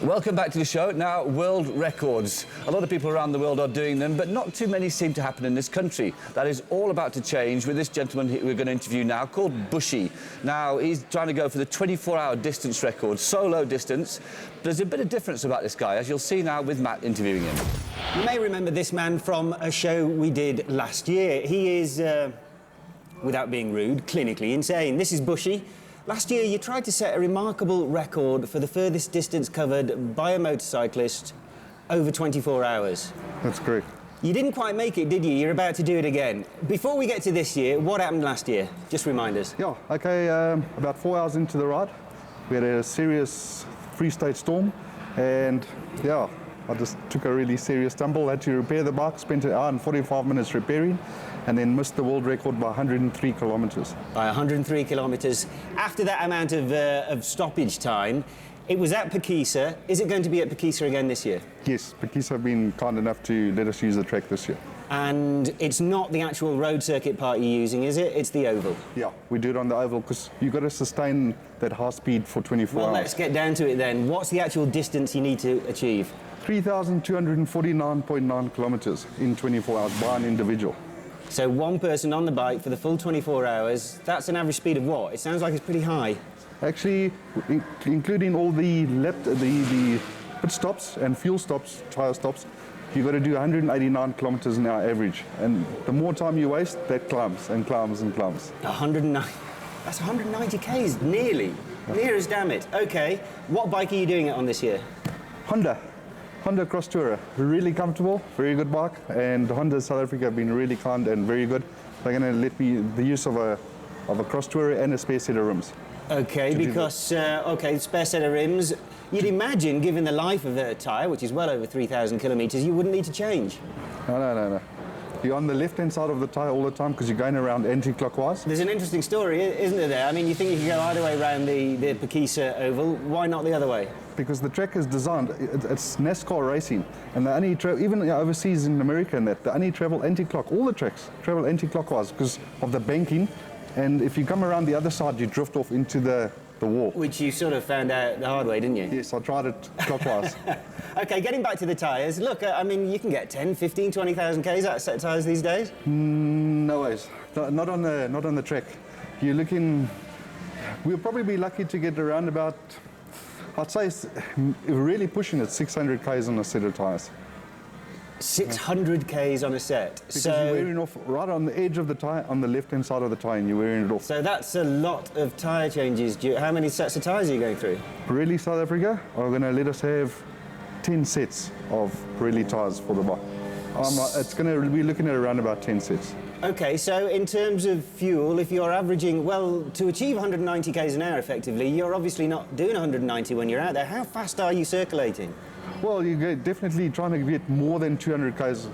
Welcome back to the show. Now, world records. A lot of people around the world are doing them, but not too many seem to happen in this country. That is all about to change with this gentleman we're going to interview now, called Bushy. Now, he's trying to go for the 24-hour distance record, solo distance. There's a bit of difference about this guy, as you'll see now with Matt interviewing him. You may remember this man from a show we did last year. He is, without being rude, clinically insane. This is Bushy. Last year, you tried to set a remarkable record for the furthest distance covered by a motorcyclist over 24 hours. That's correct. You didn't quite make it, did you? You're about to do it again. Before we get to this year, what happened last year? Just remind us. Yeah, okay, about 4 hours into the ride, we had a serious three-stage storm, and yeah, I just took a really serious tumble, had to repair the bike, spent an hour and 45 minutes repairing, and then missed the world record by 103 kilometres. By 103 kilometres. After that amount of stoppage time, it was at Pekisa. Is it going to be at Pekisa again this year? Yes, Pekisa have been kind enough to let us use the track this year. And it's not the actual road circuit part you're using, is it? It's the oval. Yeah, we do it on the oval because you've got to sustain that high speed for 24 hours. Well, let's get down to it then. What's the actual distance you need to achieve? 3,249.9 kilometres in 24 hours by an individual. So one person on the bike for the full 24 hours, that's an average speed of what? It sounds like it's pretty high. Actually, including all the pit stops and fuel stops, tyre stops, you've got to do 189 kilometres an hour average. And the more time you waste, that climbs and climbs and climbs. 109. That's 190 Ks, nearly. Near as damn it. Okay, what bike are you doing it on this year? Honda Cross Tourer, really comfortable, very good bike, and Honda South Africa have been really kind and very good. They're going to let me the use of a Cross Tourer and a spare set of rims. Okay, because, okay, spare set of rims. You'd imagine, given the life of a tyre, which is well over 3,000 kilometres, you wouldn't need to change. No. You're on the left-hand side of the tyre all the time because you're going around anti-clockwise. There's an interesting story, isn't there? I mean, you think you could go either way around the Pekisa oval. Why not the other way? Because the track is designed, it's NASCAR racing, and they only even overseas in America and that, they only travel anti-clock. All the tracks travel anti-clockwise because of the banking, and if you come around the other side, you drift off into the wall. Which you sort of found out the hard way, didn't you? Yes, I tried it clockwise. Okay, getting back to the tyres, look, I mean, you can get 10, 15, 20,000 Ks out of set tyres these days? No ways, not on the track. You're looking, we'll probably be lucky to get around about, I'd say, really pushing it, 600 Ks on a set of tyres. 600 Ks on a set. Because you're wearing off right on the edge of the tyre, on the left-hand side of the tyre, and you're wearing it off. So that's a lot of tyre changes. How many sets of tyres are you going through? Pirelli South Africa are going to let us have 10 sets of Pirelli tyres for the bike. It's going to be looking at around about 10 sets. Okay, so in terms of fuel, if you're averaging, well, to achieve 190 Ks an hour effectively, you're obviously not doing 190 when you're out there. How fast are you circulating? Well, you're definitely trying to get more than 200 Ks.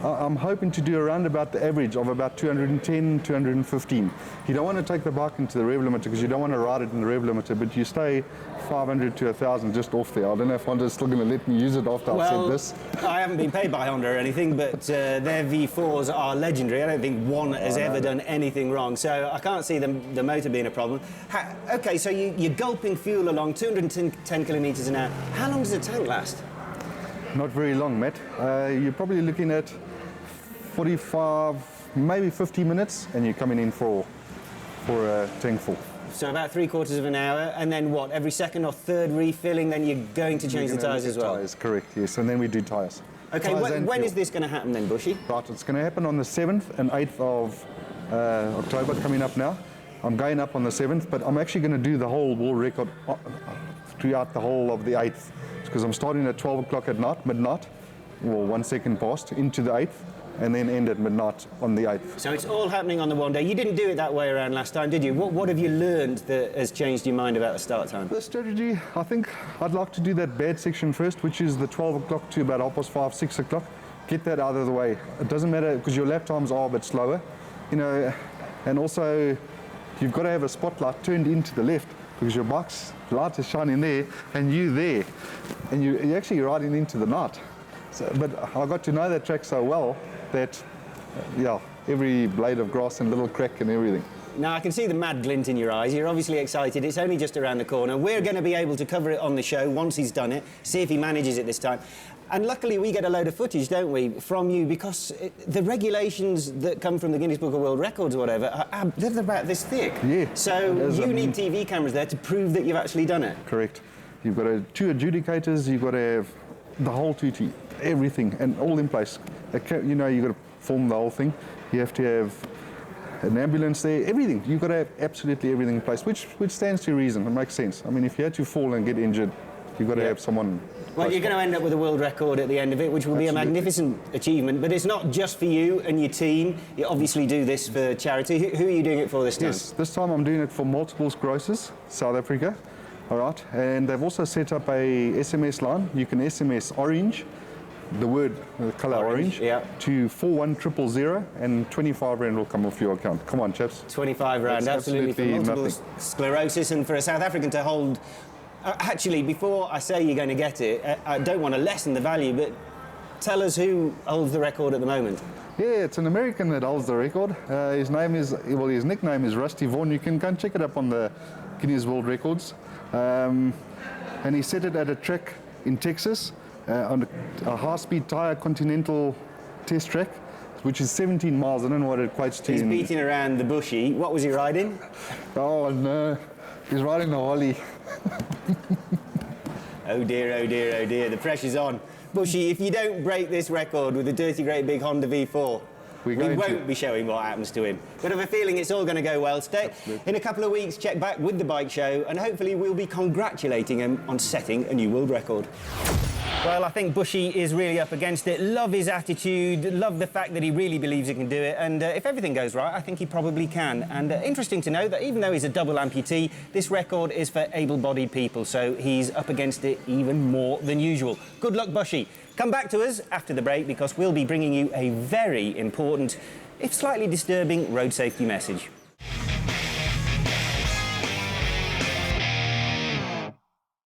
I'm hoping to do around about the average of about 210, 215. You don't want to take the bike into the rev limiter because you don't want to ride it in the rev limiter, but you stay 500 to 1,000 just off there. I don't know if Honda's still going to let me use it after I've said this. I haven't been paid by Honda or anything, but their V4s are legendary. I don't think one has ever done anything wrong, so I can't see the motor being a problem. Okay, so you're gulping fuel along 210 kilometres an hour. How long does the tank last? Not very long, Matt. You're probably looking at 45, maybe 50 minutes, and you're coming in for a tank full. So about 3/4 of an hour, and then what? Every second or third refilling, then you're going to change the tyres as well? Tyres, correct, yes, and then we do tyres. Okay, when is this going to happen then, Bushy? Right, it's going to happen on the 7th and 8th of October, coming up now. I'm going up on the 7th, but I'm actually going to do the whole world record throughout the whole of the 8th, because I'm starting at 12 o'clock at night, midnight, or 1 second past, into the 8th, and then end at midnight on the 8th. So it's all happening on the one day. You didn't do it that way around last time, did you? What have you learned that has changed your mind about the start time? The strategy, I think I'd like to do that bad section first, which is the 12 o'clock to about 5:30, 6 o'clock. Get that out of the way. It doesn't matter, because your lap times are a bit slower, you know, and also you've got to have a spotlight turned into the left, because your bike's light is shining there, and you there, and you're actually riding into the night. So, but I got to know that track so well that, yeah, every blade of grass and little crack and everything. Now, I can see the mad glint in your eyes. You're obviously excited. It's only just around the corner. We're going to be able to cover it on the show once he's done it, see if he manages it this time. And luckily, we get a load of footage, don't we, from you, because the regulations that come from the Guinness Book of World Records or whatever, they're about this thick. Yeah. So you need TV cameras there to prove that you've actually done it. Correct. You've got two adjudicators, you've got to have the whole tutti, everything, and all in place. You know, you've got to film the whole thing. You have to have an ambulance there, everything. You've got to have absolutely everything in place, which stands to reason. It makes sense. I mean, if you had to fall and get injured, you've got to have someone. Well, you're going to end up with a world record at the end of it, which will be a magnificent achievement. But it's not just for you and your team. You obviously do this for charity. Who are you doing it for this time? Yes, this time I'm doing it for multiple sclerosis, South Africa. All right, and they've also set up a SMS line. You can SMS orange, the colour orange, to 41000, and 25 rand will come off your account. Come on, chaps. 25 rand, absolutely for multiple sclerosis, and for a South African to hold. Actually, before I say you're going to get it, I don't want to lessen the value, but tell us who holds the record at the moment. Yeah, it's an American that holds the record. His nickname is Rusty Vaughan. You can go and check it up on the Guinness World Records. And he set it at a track in Texas on a high-speed tyre continental test track, which is 17 miles. I don't know what it equates to. He's beating around the bushy. What was he riding? Oh, no. He's riding a Holly. Oh dear, oh dear, oh dear. The pressure's on. Bushy, if you don't break this record with a dirty great big Honda V4, we won't be showing what happens to him. But I have a feeling it's all going to go well today. In a couple of weeks, check back with the bike show, and hopefully we'll be congratulating him on setting a new world record. Well, I think Bushy is really up against it. Love his attitude, love the fact that he really believes he can do it, and if everything goes right, I think he probably can. And interesting to know that even though he's a double amputee, this record is for able-bodied people, so he's up against it even more than usual. Good luck, Bushy. Come back to us after the break, because we'll be bringing you a very important, if slightly disturbing, road safety message.